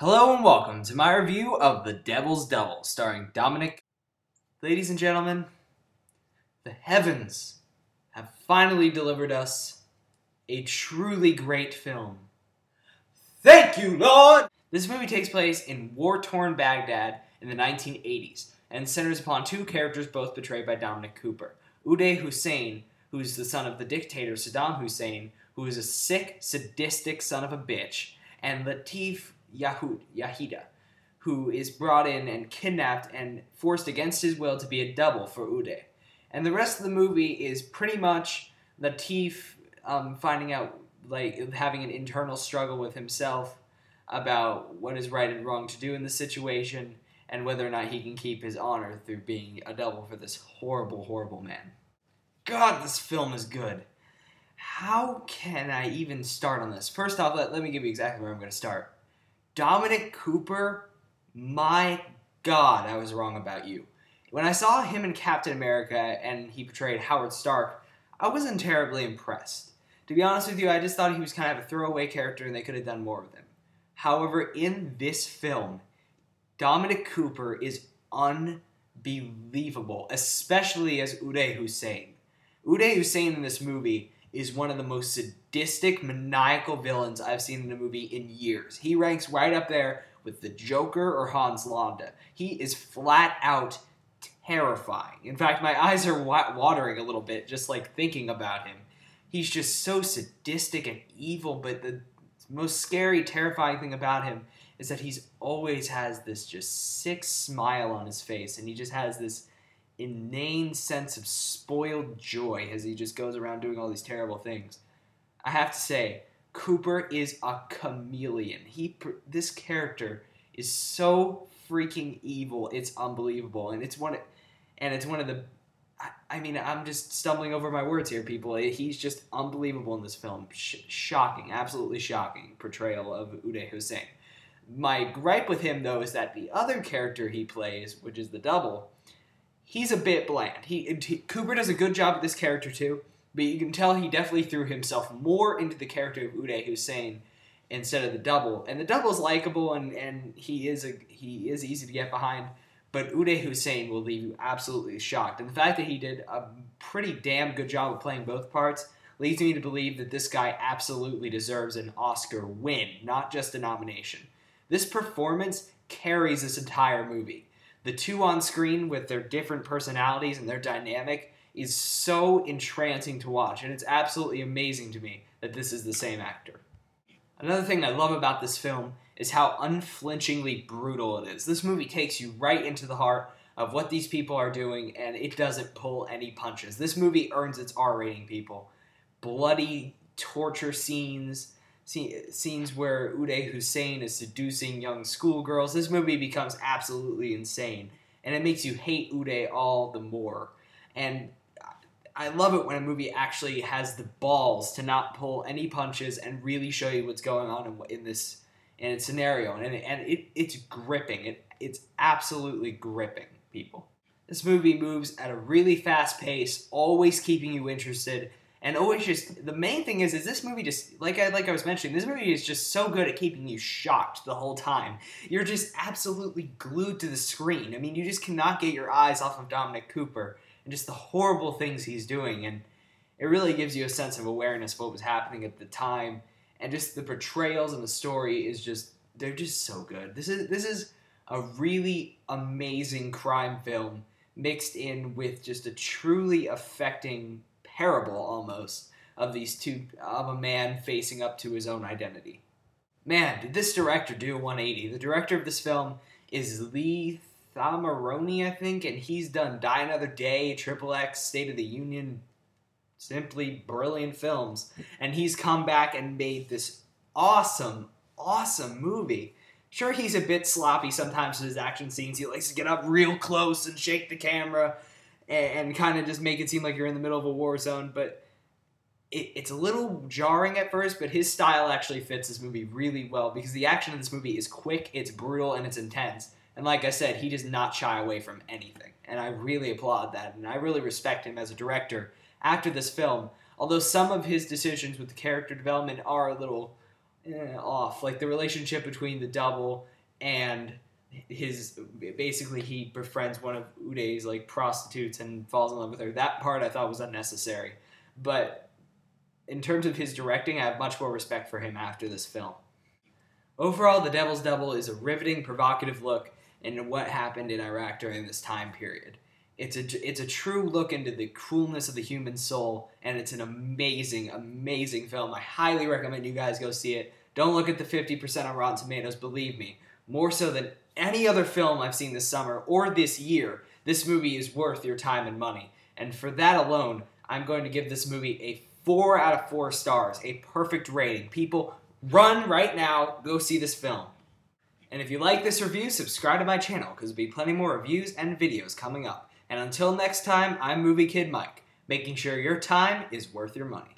Hello and welcome to my review of The Devil's Double, starring Dominic. Ladies and gentlemen, the heavens have finally delivered us a truly great film. Thank you, Lord! This movie takes place in war-torn Baghdad in the 1980s and centers upon two characters both portrayed by Dominic Cooper. Uday Hussein, who's the son of the dictator Saddam Hussein, who is a sick, sadistic son of a bitch, and Latif Yahida, who is brought in and kidnapped and forced against his will to be a double for Uday. And the rest of the movie is pretty much Latif finding out, having an internal struggle with himself about what is right and wrong to do in the situation, and whether or not he can keep his honor through being a double for this horrible, horrible man. God, this film is good. How can I even start on this? First off, let me give you exactly where I'm going to start. Dominic Cooper, my God, I was wrong about you. When I saw him in Captain America and he portrayed Howard Stark, I wasn't terribly impressed. To be honest with you, I just thought he was kind of a throwaway character and they could have done more with him. However, in this film, Dominic Cooper is unbelievable, especially as Uday Hussein. Uday Hussein in this movie is one of the most sadistic, maniacal villains I've seen in a movie in years. He ranks right up there with the Joker or Hans Landa. He is flat out terrifying. In fact, my eyes are watering a little bit just thinking about him. He's just so sadistic and evil, but the most scary, terrifying thing about him is that he's always has this just sick smile on his face, and he just has this inane sense of spoiled joy as he just goes around doing all these terrible things. I have to say, Cooper is a chameleon. This character is so freaking evil. It's unbelievable, and it's one of the. I mean, I'm just stumbling over my words here, people. He's just unbelievable in this film. Shocking, absolutely shocking portrayal of Uday Hussein. My gripe with him, though, is that the other character he plays, which is the double, he's a bit bland. Cooper does a good job with this character too, but you can tell he definitely threw himself more into the character of Uday Hussein instead of the double. And the double's likable and he is easy to get behind, but Uday Hussein will leave you absolutely shocked. And the fact that he did a pretty damn good job of playing both parts leads me to believe that this guy absolutely deserves an Oscar win, not just a nomination. This performance carries this entire movie. The two on screen with their different personalities and their dynamic is so entrancing to watch, and it's absolutely amazing to me that this is the same actor. Another thing I love about this film is how unflinchingly brutal it is. This movie takes you right into the heart of what these people are doing, and it doesn't pull any punches. This movie earns its R rating, people. Bloody torture scenes where Uday Hussein is seducing young schoolgirls. This movie becomes absolutely insane, and it makes you hate Uday all the more. And I love it when a movie actually has the balls to not pull any punches and really show you what's going on in its scenario. And it's gripping. It's absolutely gripping, people. This movie moves at a really fast pace, always keeping you interested. And always just, the main thing is this movie just, like I was mentioning, this movie is just so good at keeping you shocked the whole time. You're just absolutely glued to the screen. I mean, you just cannot get your eyes off of Dominic Cooper and just the horrible things he's doing. And it really gives you a sense of awareness of what was happening at the time. And just the portrayals and the story is just, they're just so good. This is a really amazing crime film mixed in with just a truly affecting parable almost of a man facing up to his own identity. Man, did this director do a 180. The director of this film is Lee Thamaroni, I think, and he's done Die Another Day, Triple X, State of the Union, simply brilliant films. And he's come back and made this awesome, awesome movie. Sure, he's a bit sloppy sometimes in his action scenes. He likes to get up real close and shake the camera and kind of just make it seem like you're in the middle of a war zone, but it's a little jarring at first, but his style actually fits this movie really well because the action in this movie is quick, it's brutal, and it's intense. And like I said, he does not shy away from anything, and I really applaud that, and I really respect him as a director after this film, although some of his decisions with the character development are a little off. Like the relationship between the double and basically he befriends one of Uday's like prostitutes and falls in love with her. That part I thought was unnecessary. But in terms of his directing, I have much more respect for him after this film. Overall, The Devil's Double is a riveting, provocative look into what happened in Iraq during this time period. It's a true look into the cruelness of the human soul, and it's an amazing, amazing film. I highly recommend you guys go see it. Don't look at the 50% on Rotten Tomatoes, believe me. More so than any other film I've seen this summer or this year, this movie is worth your time and money. And for that alone, I'm going to give this movie a 4 out of 4 stars, a perfect rating. People, run right now, go see this film. And if you like this review, subscribe to my channel, because there'll be plenty more reviews and videos coming up. And until next time, I'm Movie Kid Mike, making sure your time is worth your money.